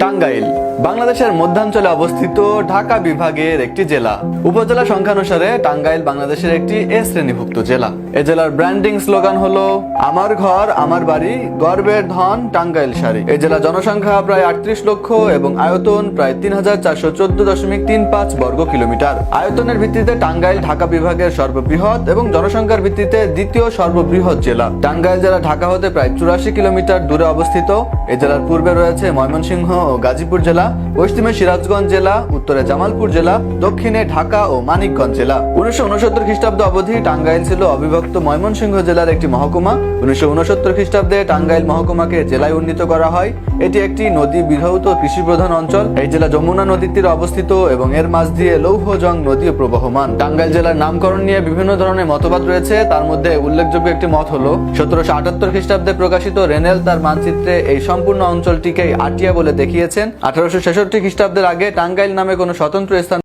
টাঙ্গাইল বাংলাদেশের মধ্যাঞ্চলে অবস্থিত ঢাকা বিভাগের একটি জেলা। উপজেলা সংখ্যানুসারে টাঙ্গাইল বাংলাদেশের একটি এ শ্রেণীভুক্ত জেলা। এ জেলার ব্র্যান্ডিং স্লোগান হলো আমার ঘর আমার বাড়ি, গর্বের ধন টাঙ্গাইল শাড়ি। এই জেলার জনসংখ্যা প্রায় 38 লক্ষ এবং আয়তন প্রায় 3414.35 বর্গ কিলোমিটার। আয়তনের ভিত্তিতে টাঙ্গাইল ঢাকা বিভাগের সর্ববৃহৎ এবং জনসংখ্যার ভিত্তিতে দ্বিতীয় সর্ববৃহৎ জেলা। টাঙ্গাইল জেলা ঢাকা হতে প্রায় 84 কিলোমিটার দূরে অবস্থিত। এই জেলার পূর্বে রয়েছে ময়মনসিংহ ও গাজীপুর জেলা, পশ্চিমে সিরাজগঞ্জ জেলা, উত্তরে জামালপুর জেলা, দক্ষিণে ঢাকা ও মানিকগঞ্জ জেলা। 1969 খ্রিস্টাব্দ অবধি টাঙ্গাইল ছিল অবিভক্ত ময়মনসিংহ জেলার একটি মহকুমা। 1969 খ্রিস্টাব্দে টাঙ্গাইল মহকুমাকে জেলায় উন্নীত করা হয়। এটি একটি নদী বিধৌত কৃষি প্রধান অঞ্চল। এই জেলা যমুনা নদীর তীরে অবস্থিত এবং এর মাঝ দিয়ে লৌহজং নদীও প্রবহমান। টাঙ্গাইল জেলার নামকরণ নিয়ে বিভিন্ন ধরনের মতবাদ রয়েছে। তার মধ্যে উল্লেখযোগ্য একটি মত হলো 1778 খ্রিস্টাব্দে প্রকাশিত রেনেল তার মানচিত্রে এই সম্পূর্ণ অঞ্চলটিকে আটিয়া বলে দেখিয়েছেন। 1866 খ্রিস্টাব্দের আগে টাঙ্গাইল নামে কোনো স্বতন্ত্র স্থান